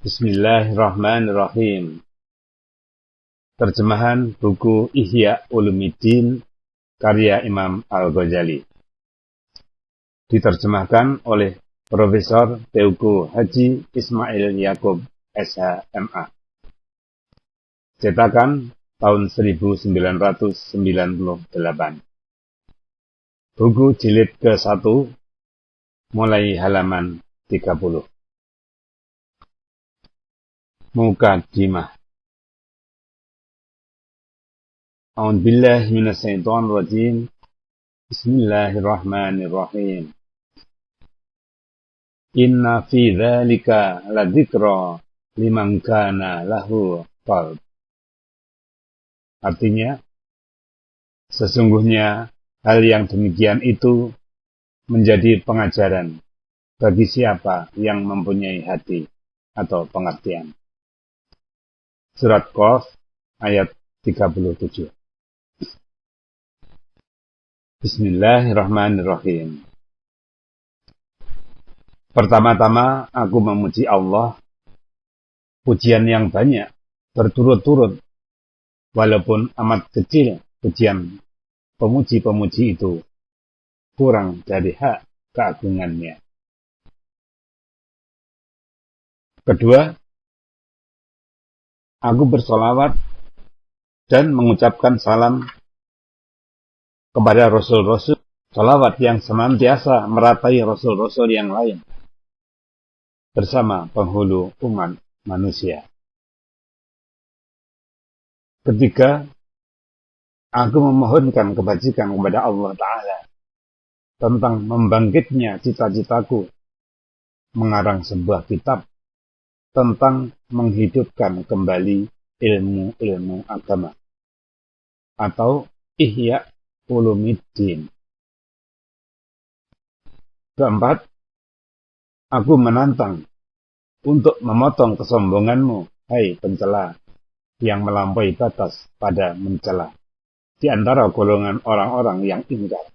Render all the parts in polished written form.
Bismillahirrahmanirrahim. Terjemahan buku Ihya Ulumuddin karya Imam Al-Ghazali. Diterjemahkan oleh Profesor Teuku Haji Ismail Yakub SH.MA. Cetakan tahun 1998. Buku jilid ke-1 mulai halaman 30. Muqaddimah. A'udzu billahi minasyaitonir rajim. Bismillahirrahmanirrahim. Inna fi dzalika ladzikra liman kana lahu qalb. Artinya, sesungguhnya hal yang demikian itu menjadi pengajaran bagi siapa yang mempunyai hati atau pengertian. Surat Qaf ayat 37. Bismillahirrahmanirrahim. Pertama-tama aku memuji Allah, pujian yang banyak, berturut-turut, walaupun amat kecil pujian pemuji-pemuji itu, kurang dari hak keagungannya. Kedua, aku bersolawat dan mengucapkan salam kepada Rasul-Rasul, salawat yang senantiasa meratai Rasul-Rasul yang lain bersama penghulu umat manusia. Ketiga, aku memohonkan kebajikan kepada Allah Ta'ala tentang membangkitnya cita-citaku mengarang sebuah kitab tentang menghidupkan kembali ilmu-ilmu agama atau Ihya Ulumuddin. Keempat, aku menantang untuk memotong kesombonganmu, hai pencela yang melampaui batas pada mencela di antara golongan orang-orang yang ingkar,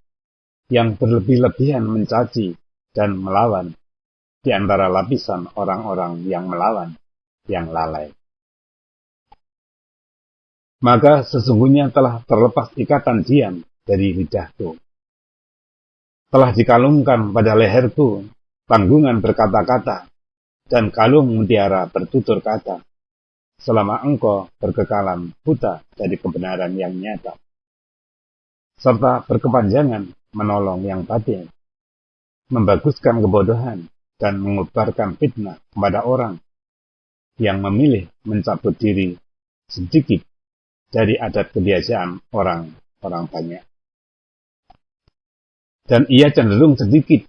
yang berlebih-lebihan mencaci dan melawan di antara lapisan orang-orang yang melawan, yang lalai. Maka sesungguhnya telah terlepas ikatan diam dari lidahku. Telah dikalungkan pada leherku tanggungan berkata-kata dan kalung mutiara bertutur kata, selama engkau berkekalan buta dari kebenaran yang nyata, serta berkepanjangan menolong yang batil, membaguskan kebodohan, dan mengubarkan fitnah kepada orang yang memilih mencabut diri sedikit dari adat kebiasaan orang banyak. Dan ia cenderung sedikit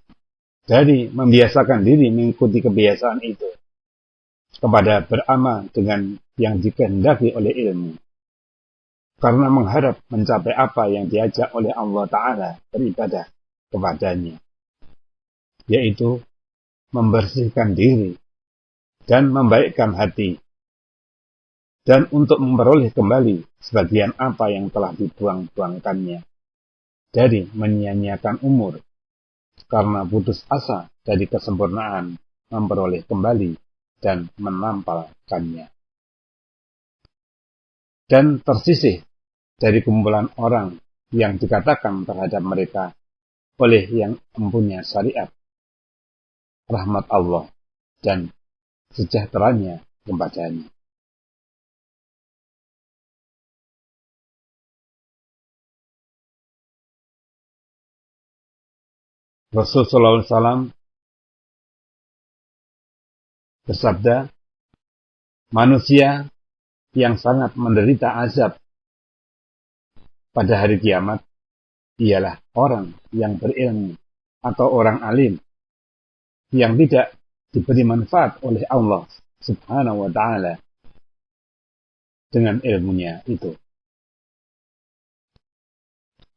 dari membiasakan diri mengikuti kebiasaan itu kepada beramal dengan yang dikehendaki oleh ilmu, karena mengharap mencapai apa yang diajak oleh Allah Ta'ala beribadah kepadanya, yaitu membersihkan diri dan membaikkan hati, dan untuk memperoleh kembali sebagian apa yang telah dibuang-buangkannya dari menyia-nyiakan umur karena putus asa dari kesempurnaan memperoleh kembali dan menampalkannya, dan tersisih dari kumpulan orang yang dikatakan terhadap mereka oleh yang mempunyai syariat rahmat Allah dan sejahteranya kepadanya. Rasulullah SAW bersabda, manusia yang sangat menderita azab pada hari kiamat ialah orang yang berilmu atau orang alim yang tidak diberi manfaat oleh Allah Subhanahu wa Ta'ala dengan ilmunya itu.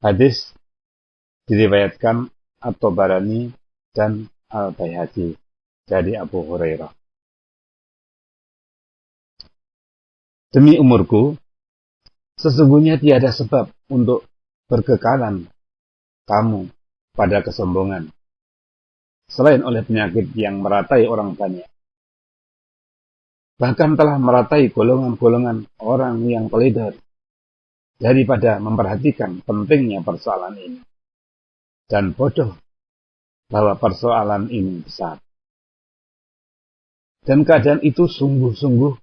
Hadis diriwayatkan At-Tabarani dan Al-Baihaqi dari Abu Hurairah. Demi umurku, sesungguhnya tiada sebab untuk berkekalan kamu pada kesombongan, selain oleh penyakit yang meratai orang banyak. bahkan telah meratai golongan-golongan orang yang teledor daripada memperhatikan pentingnya persoalan ini, dan bodoh bahwa persoalan ini besar. Dan keadaan itu sungguh-sungguh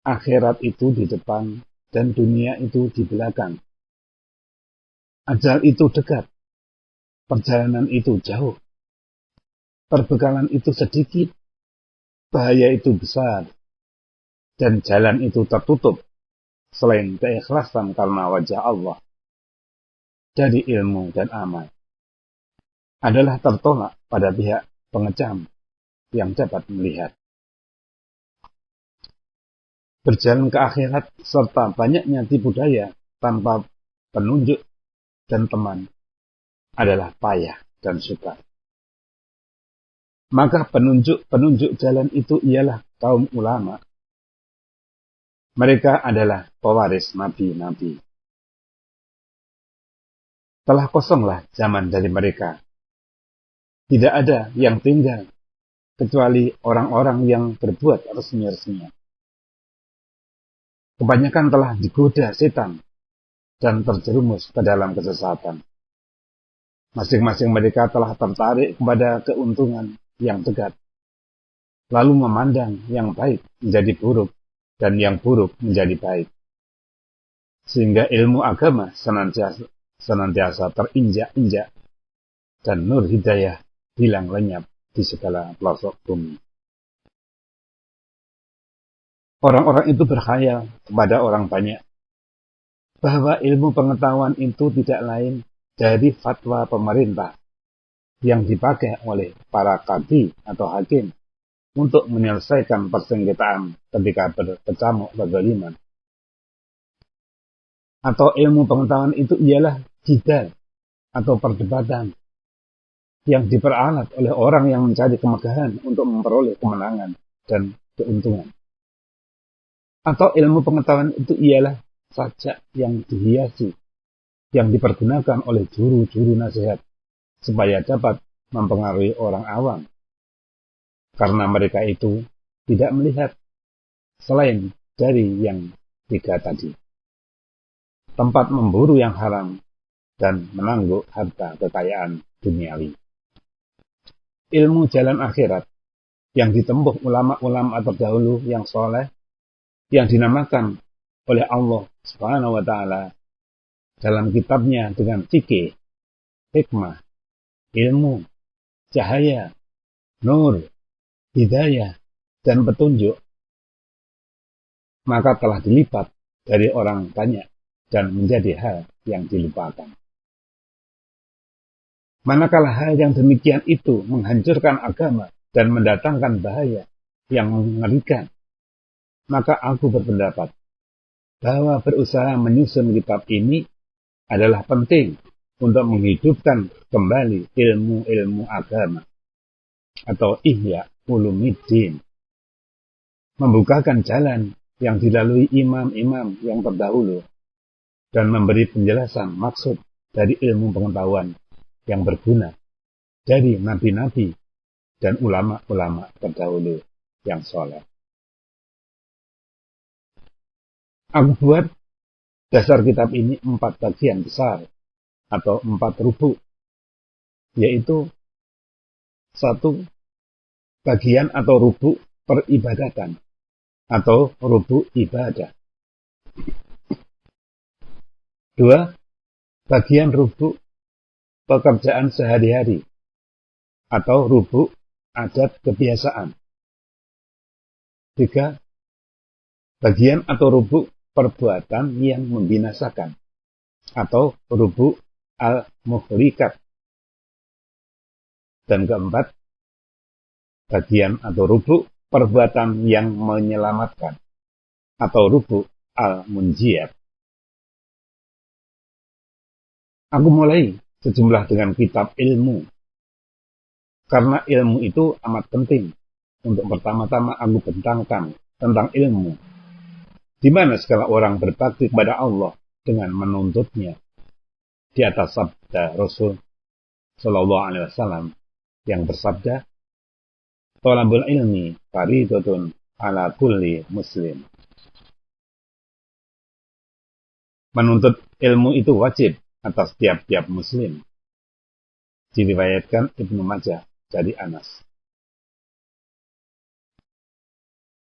akhirat itu di depan dan dunia itu di belakang. Ajal itu dekat, perjalanan itu jauh, perbekalan itu sedikit, bahaya itu besar, dan jalan itu tertutup selain keikhlasan karena wajah Allah. Jadi ilmu dan amal adalah tertolak pada pihak pengecam yang dapat melihat. Berjalan ke akhirat serta banyaknya tipu daya tanpa penunjuk dan teman adalah payah dan sukar. Maka penunjuk jalan itu ialah kaum ulama. Mereka adalah pewaris nabi-nabi. Telah kosonglah zaman dari mereka. Tidak ada yang tinggal kecuali orang-orang yang berbuat resmi-resminya. Kebanyakan telah digoda setan dan terjerumus ke dalam kesesatan. Masing-masing mereka telah tertarik kepada keuntungan yang dekat, lalu memandang yang baik menjadi buruk dan yang buruk menjadi baik. Sehingga ilmu agama senantiasa terinjak-injak dan nur hidayah hilang lenyap di segala pelosok bumi. Orang-orang itu berkhayal kepada orang banyak bahwa ilmu pengetahuan itu tidak lain dari fatwa pemerintah yang dipakai oleh para qadhi atau hakim untuk menyelesaikan persengketaan ketika berkecamuk kezaliman. Atau ilmu pengetahuan itu ialah jidal atau perdebatan yang diperalat oleh orang yang mencari kemegahan untuk memperoleh kemenangan dan keuntungan. Atau ilmu pengetahuan itu ialah sajak yang dihiasi, yang dipergunakan oleh juru-juru nasihat supaya dapat mempengaruhi orang awam. Karena mereka itu tidak melihat selain dari yang tiga tadi. Tempat memburu yang haram dan menangguk harta kekayaan duniawi. Ilmu jalan akhirat yang ditempuh ulama-ulama terdahulu yang soleh, yang dinamakan oleh Allah Subhanahu wa Ta'ala dalam kitabnya dengan fikih, hikmah, ilmu, cahaya, nur, hidayah, dan petunjuk, maka telah dilipat dari orang banyak dan menjadi hal yang dilupakan. Manakala hal yang demikian itu menghancurkan agama dan mendatangkan bahaya yang mengerikan, maka aku berpendapat bahwa berusaha menyusun kitab ini adalah penting untuk menghidupkan kembali ilmu-ilmu agama atau ihya ulumuddin, membukakan jalan yang dilalui imam-imam yang terdahulu dan memberi penjelasan maksud dari ilmu pengetahuan yang berguna dari nabi-nabi dan ulama-ulama terdahulu yang soleh. Aku buat dasar kitab ini 4 bagian besar atau 4 rubuk, yaitu 1 bagian atau rubuk peribadatan atau rubuk ibadah. 2 bagian rubuk pekerjaan sehari-hari atau rubuk adat kebiasaan. 3 bagian atau rubuk perbuatan yang membinasakan atau rubuk al-muhlikat. Dan 4 bagian atau rubuk perbuatan yang menyelamatkan atau rubuk al-munjiyat. Aku mulai sejumlah dengan kitab ilmu, karena ilmu itu amat penting. Untuk pertama-tama aku bentangkan tentang ilmu, di mana segala orang berbakti kepada Allah dengan menuntutnya di atas sabda Rasul Shallallahu Alaihi Wasallam yang bersabda, Thalabul ilmi fardhatun ala kulli muslim. Menuntut ilmu itu wajib atas tiap-tiap muslim. Diriwayatkan Ibnu Majah dari Anas.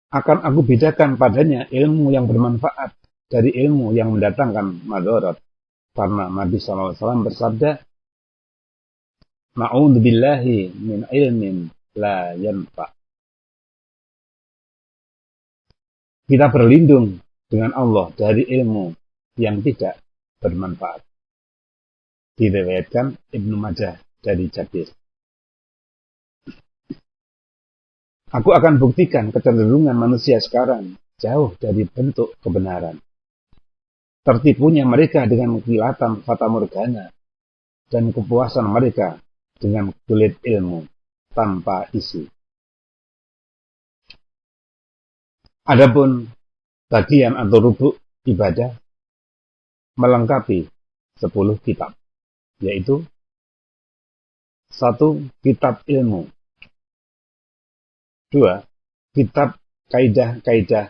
Akan aku bedakan padanya ilmu yang bermanfaat dari ilmu yang mendatangkan madarat. Karena Nabi SAW bersabda, Na'udzubillahi min ilmin la yanfa. Kita berlindung dengan Allah dari ilmu yang tidak bermanfaat. Diriwayatkan Ibnu Majah dari Jabir. Aku akan buktikan kecenderungan manusia sekarang jauh dari bentuk kebenaran. Tertipunya mereka dengan kilatan fata morgana dan kepuasan mereka dengan kulit ilmu tanpa isi. Adapun bagian atau rubuk ibadah melengkapi 10 kitab, yaitu 1. Kitab ilmu, 2. Kitab kaidah-kaidah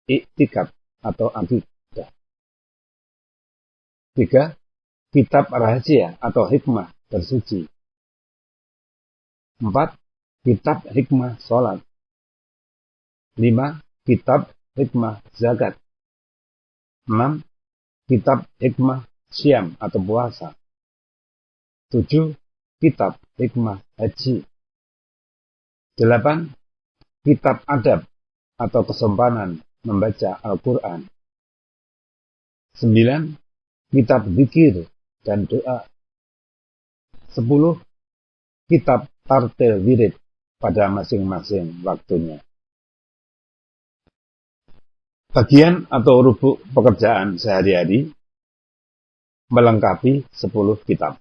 iktikad atau akidah, 3. Kitab rahasia atau hikmah bersuci, 4. Kitab hikmah sholat, 5. Kitab hikmah zakat, 6. Kitab hikmah syam atau puasa, 7. Kitab hikmah haji, 8. Kitab adab atau kesompanan membaca Al-Quran, 9. Kitab zikir dan doa, 10. Kitab tartil wirid pada masing-masing waktunya. Bagian atau rubuk pekerjaan sehari-hari melengkapi 10 kitab,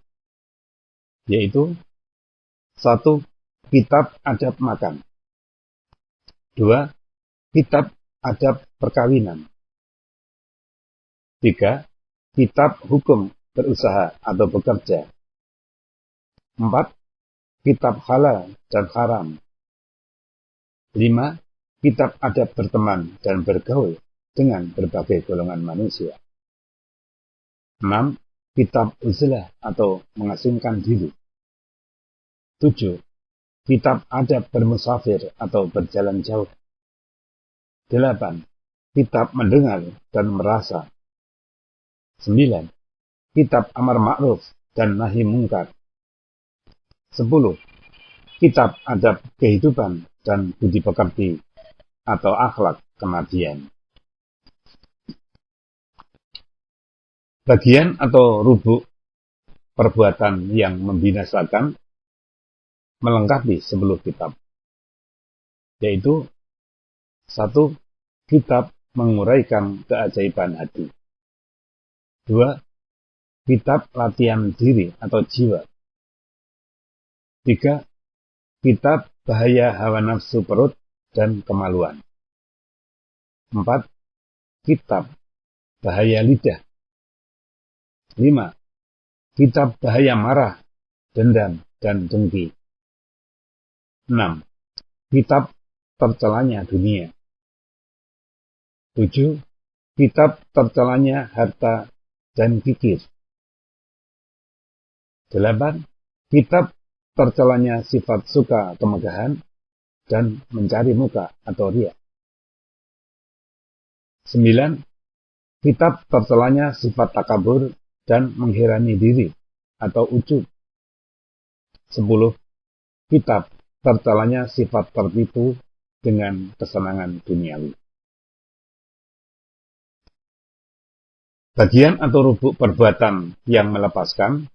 yaitu 1. Kitab adab makan, 2. Kitab adab perkawinan, 3. Kitab hukum berusaha atau bekerja, 4. Kitab halal dan haram, 5. Kitab adab berteman dan bergaul dengan berbagai golongan manusia, 6. Kitab uzlah atau mengasingkan diri, 7. Kitab adab bermusafir atau berjalan jauh, 8. Kitab mendengar dan merasa, 9. Kitab amar ma'ruf dan nahi mungkar, 10. Kitab adab kehidupan dan budi pekerti atau akhlak kenabian. Bagian atau rubuk perbuatan yang membinasakan melengkapi 10 kitab, yaitu 1. Kitab menguraikan keajaiban hati, 2. Kitab latihan diri atau jiwa, 3. Kitab bahaya hawa nafsu perut dan kemaluan, 4. Kitab bahaya lidah, 5. Kitab bahaya marah, dendam, dan dengki, 6. Kitab tercelanya dunia, 7. Kitab tercelanya harta dan kikir, 8. Kitab tercelanya sifat suka kemegahan dan mencari muka atau riya, 9. Kitab tercelanya sifat takabur dan menghirani diri atau ujub, 10. Kitab tercelanya sifat tertipu dengan kesenangan duniawi. Bagian atau rubuk perbuatan yang melepaskan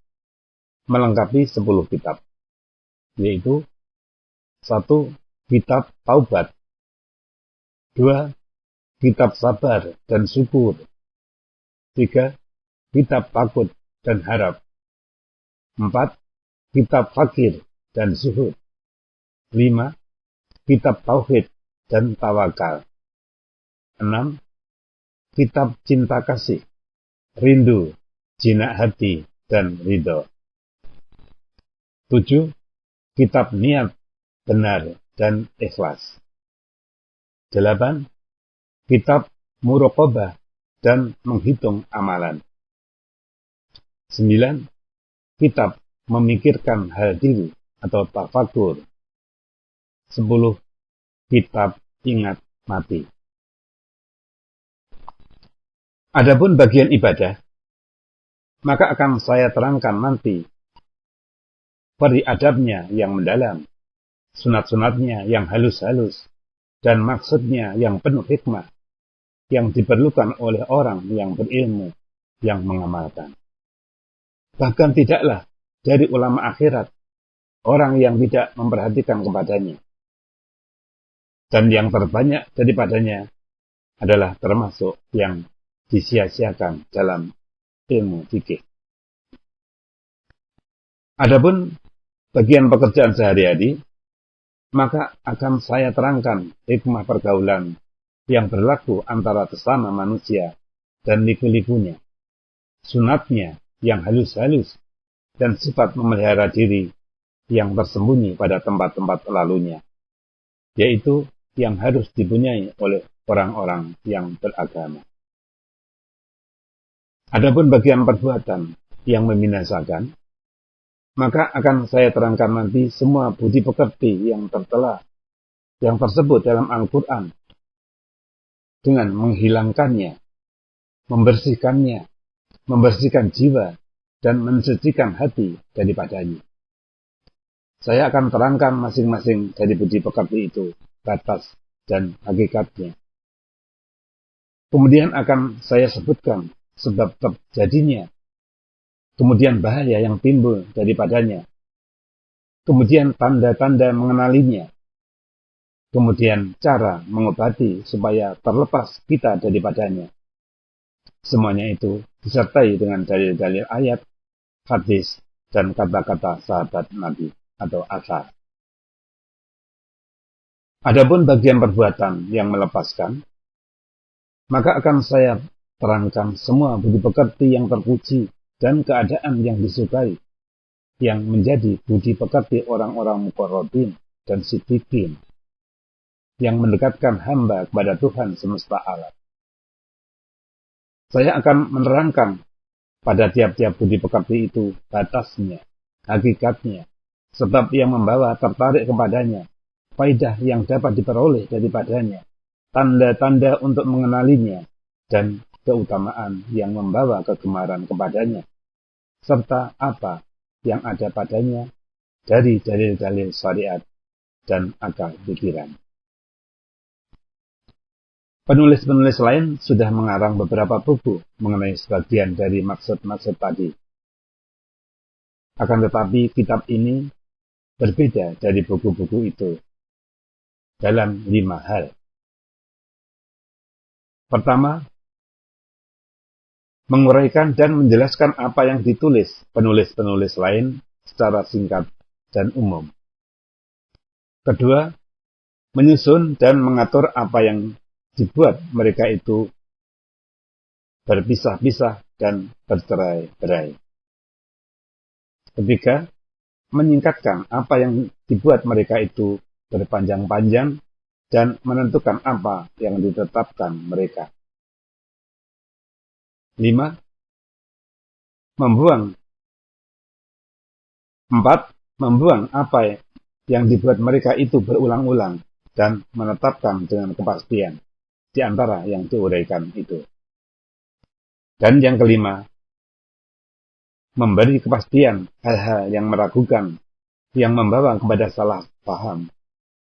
melengkapi 10 kitab, yaitu 1. Kitab taubat, 2. Kitab sabar dan syukur, 3. Kitab takut dan harap, 4. Kitab fakir dan zuhud, 5. Kitab tauhid dan tawakal, 6. Kitab cinta kasih, rindu, jinak hati, dan ridho, 7. Kitab niat benar dan ikhlas. 8. Kitab muraqabah dan menghitung amalan. 9. Kitab memikirkan hal diri atau tafakur. 10. Kitab ingat mati. Adapun bagian ibadah, maka akan saya terangkan nanti peri adabnya yang mendalam, sunat-sunatnya yang halus-halus, dan maksudnya yang penuh hikmah, yang diperlukan oleh orang yang berilmu, yang mengamalkan. Bahkan tidaklah dari ulama akhirat, orang yang tidak memperhatikan kepadanya. Dan yang terbanyak daripadanya adalah termasuk yang disia-siakan dalam ilmu fikih. Adapun bagian pekerjaan sehari-hari, maka akan saya terangkan hikmah pergaulan yang berlaku antara sesama manusia dan liku-likunya, sunatnya yang halus-halus, dan sifat memelihara diri yang tersembunyi pada tempat-tempat lalunya, yaitu yang harus dipunyai oleh orang-orang yang beragama. Adapun bagian perbuatan yang membinasakan, maka akan saya terangkan nanti semua budi pekerti yang tertera, yang tersebut dalam Al-Quran, dengan menghilangkannya, membersihkan jiwa, dan mensucikan hati daripadanya. Saya akan terangkan masing-masing dari budi pekerti itu, batas dan hakikatnya. Kemudian akan saya sebutkan sebab terjadinya, kemudian bahaya yang timbul daripadanya, kemudian tanda-tanda mengenalinya, kemudian cara mengobati supaya terlepas kita daripadanya. Semuanya itu disertai dengan dalil-dalil ayat, hadis, dan kata-kata sahabat Nabi atau asar. Adapun bagian perbuatan yang melepaskan, maka akan saya terangkan semua budi pekerti yang terpuji dan keadaan yang disukai, yang menjadi budi pekerti orang-orang muqarrabin dan siddiqin, yang mendekatkan hamba kepada Tuhan semesta alam. Saya akan menerangkan pada tiap-tiap budi pekerti itu batasnya, hakikatnya, sebab yang membawa tertarik kepadanya, faidah yang dapat diperoleh daripadanya, tanda-tanda untuk mengenalinya, dan keutamaan yang membawa kegemaran kepadanya, serta apa yang ada padanya dari dalil-dalil syariat dan akal pikiran. Penulis-penulis lain sudah mengarang beberapa buku mengenai sebagian dari maksud-maksud tadi. Akan tetapi kitab ini berbeda dari buku-buku itu dalam 5 hal. Pertama, menguraikan dan menjelaskan apa yang ditulis penulis-penulis lain secara singkat dan umum. Kedua, menyusun dan mengatur apa yang dibuat mereka itu berpisah-pisah dan bercerai-berai. Ketiga, menyingkatkan apa yang dibuat mereka itu berpanjang-panjang dan menentukan apa yang ditetapkan mereka. 5. Membuang apa yang dibuat mereka itu berulang-ulang dan menetapkan dengan kepastian di antara yang diuraikan itu. Dan yang kelima, memberi kepastian hal-hal yang meragukan, yang membawa kepada salah paham,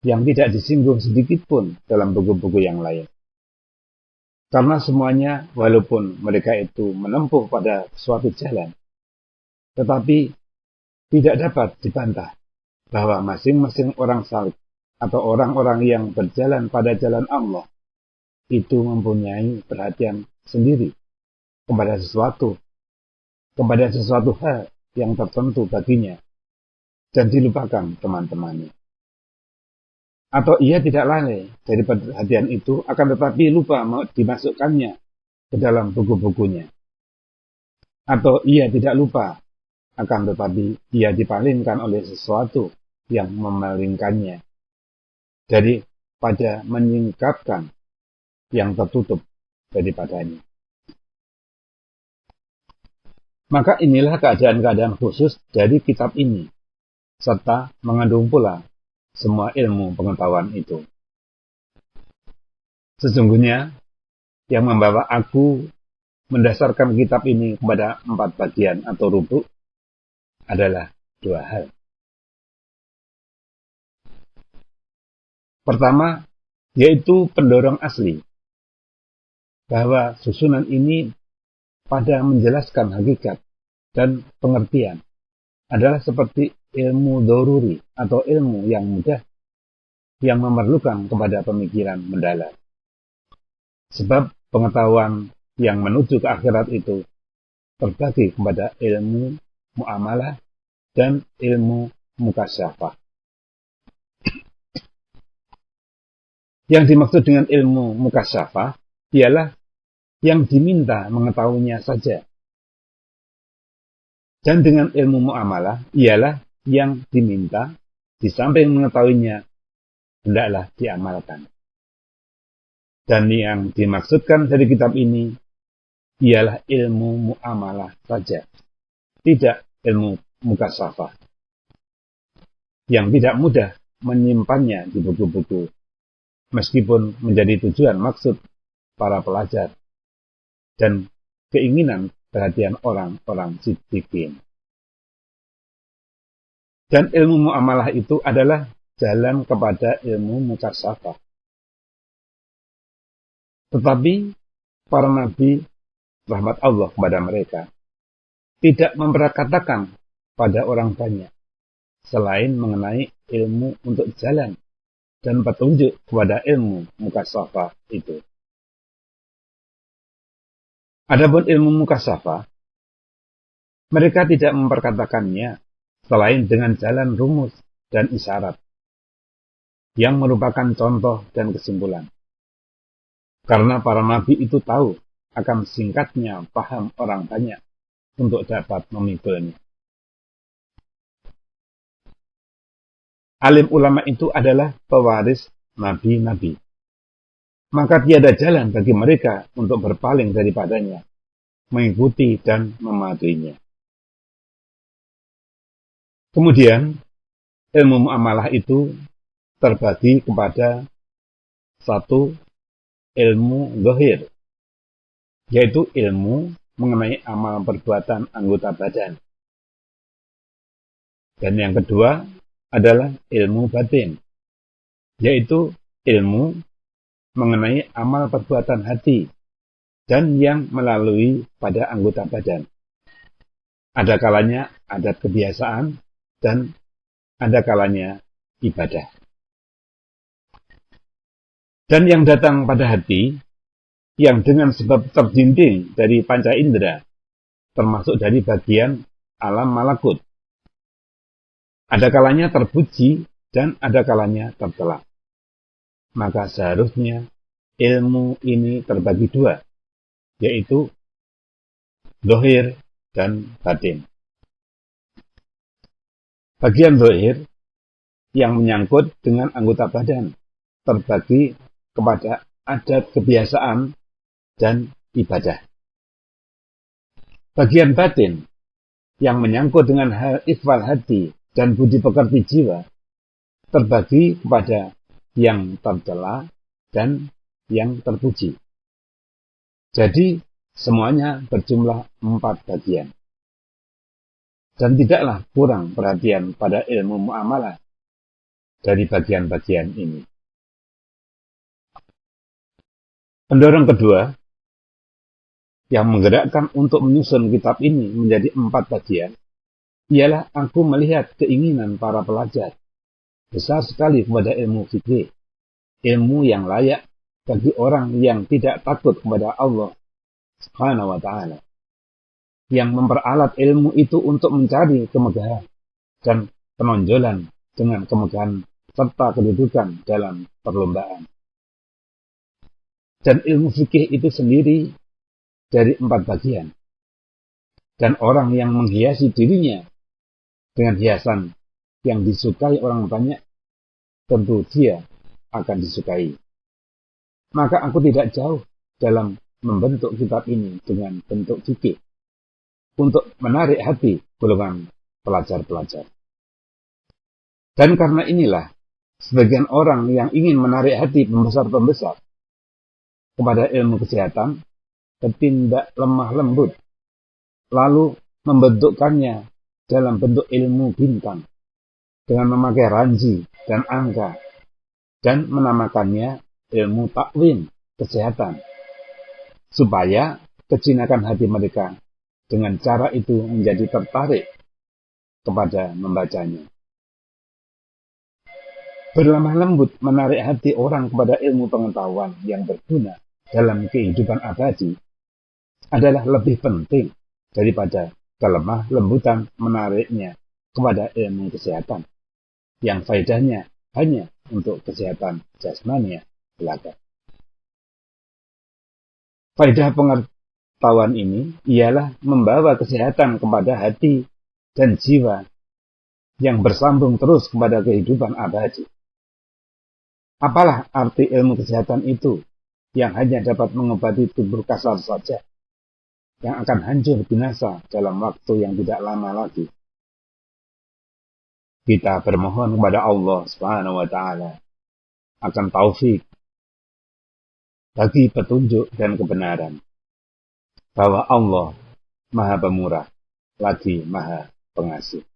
yang tidak disinggung sedikit pun dalam buku-buku yang lain. Karena semuanya, walaupun mereka itu menempuh pada suatu jalan, tetapi tidak dapat dibantah bahwa masing-masing orang saleh atau orang-orang yang berjalan pada jalan Allah itu mempunyai perhatian sendiri kepada sesuatu hal yang tertentu baginya dan dilupakan teman-temannya. Atau ia tidak lalai dari perhatian itu, akan tetapi lupa dimasukkannya ke dalam buku-bukunya. Atau ia tidak lupa, akan tetapi ia dipalingkan oleh sesuatu yang memalingkannya. daripada menyingkapkan yang tertutup daripadanya. Maka inilah keadaan-keadaan khusus dari kitab ini, serta mengandung pula semua ilmu pengetahuan itu. Sesungguhnya, yang membawa aku mendasarkan kitab ini kepada 4 bagian atau rubuk adalah 2 hal. Pertama, yaitu pendorong asli, bahwa susunan ini pada menjelaskan hakikat dan pengertian adalah seperti ilmu doruri atau ilmu yang mudah yang memerlukan kepada pemikiran mendalam. Sebab pengetahuan yang menuju ke akhirat itu terbagi kepada ilmu muamalah dan ilmu mukasyafah. Yang dimaksud dengan ilmu mukasyafah ialah yang diminta mengetahuinya saja. Dan dengan ilmu muamalah ialah yang diminta di samping mengetahuinya hendaklah diamalkan. Dan yang dimaksudkan dari kitab ini ialah ilmu muamalah saja, tidak ilmu mukasyafah, yang tidak mudah menyimpannya di buku-buku, meskipun menjadi tujuan maksud para pelajar dan keinginan perhatian orang-orang siddiqin. Dan ilmu muamalah itu adalah jalan kepada ilmu mukasyafah. Tetapi para nabi, rahmat Allah kepada mereka, tidak memperkatakan pada orang banyak selain mengenai ilmu untuk jalan dan petunjuk kepada ilmu mukasyafah itu. Adapun ilmu mukasyafah, mereka tidak memperkatakannya selain dengan jalan rumus dan isyarat, yang merupakan contoh dan kesimpulan. Karena para nabi itu tahu akan singkatnya paham orang banyak untuk dapat memikulnya. Alim ulama itu adalah pewaris nabi-nabi. Maka tiada jalan bagi mereka untuk berpaling daripadanya, mengikuti dan mematuhinya. Kemudian, ilmu muamalah itu terbagi kepada 1 ilmu zahir, yaitu ilmu mengenai amal perbuatan anggota badan. Dan yang kedua adalah ilmu batin, yaitu ilmu mengenai amal perbuatan hati dan yang melalui pada anggota badan. Ada kalanya adat kebiasaan dan ada kalanya ibadah. Dan yang datang pada hati, yang dengan sebab terdinding dari panca indera, termasuk dari bagian alam malakut. Ada kalanya terpuji dan ada kalanya tercela. Maka seharusnya ilmu ini terbagi 2, yaitu zahir dan batin. Bagian zahir yang menyangkut dengan anggota badan terbagi kepada adat kebiasaan dan ibadah. Bagian batin yang menyangkut dengan hal ikhwal hati dan budi pekerti jiwa terbagi kepada yang tercela dan yang terpuji. Jadi semuanya berjumlah 4 bagian. Dan tidaklah kurang perhatian pada ilmu muamalah dari bagian-bagian ini. Pendorong kedua yang menggerakkan untuk menyusun kitab ini menjadi 4 bagian ialah aku melihat keinginan para pelajar besar sekali kepada ilmu fikih, ilmu yang layak bagi orang yang tidak takut kepada Allah Subhanahu wa ta'ala, yang memperalat ilmu itu untuk mencari kemegahan dan penonjolan dengan kemegahan serta kedudukan dalam perlombaan. Dan ilmu fikih itu sendiri dari 4 bagian. Dan orang yang menghiasi dirinya dengan hiasan yang disukai orang banyak, tentu dia akan disukai. Maka aku tidak jauh dalam membentuk kitab ini dengan bentuk fikih untuk menarik hati golongan pelajar-pelajar. Dan karena inilah, sebagian orang yang ingin menarik hati pembesar-pembesar kepada ilmu kesehatan bertindak lemah lembut, lalu membentukkannya dalam bentuk ilmu bintang dengan memakai ranji dan angka dan menamakannya ilmu takwin kesehatan, supaya kejinakan hati mereka dengan cara itu menjadi tertarik kepada membacanya. Berlemah lembut menarik hati orang kepada ilmu pengetahuan yang berguna dalam kehidupan abadi adalah lebih penting daripada kelemah lembutan menariknya kepada ilmu kesehatan yang faedahnya hanya untuk kesehatan jasmani belaka. Faedah pengetahuan ini ialah membawa kesehatan kepada hati dan jiwa yang bersambung terus kepada kehidupan abadi. Apalah arti ilmu kesehatan itu yang hanya dapat mengobati tubuh kasar saja, yang akan hancur binasa dalam waktu yang tidak lama lagi? Kita bermohon kepada Allah Subhanahu wa Ta'ala akan taufik bagi petunjuk dan kebenaran, bahwa Allah Maha Pemurah lagi Maha Pengasih.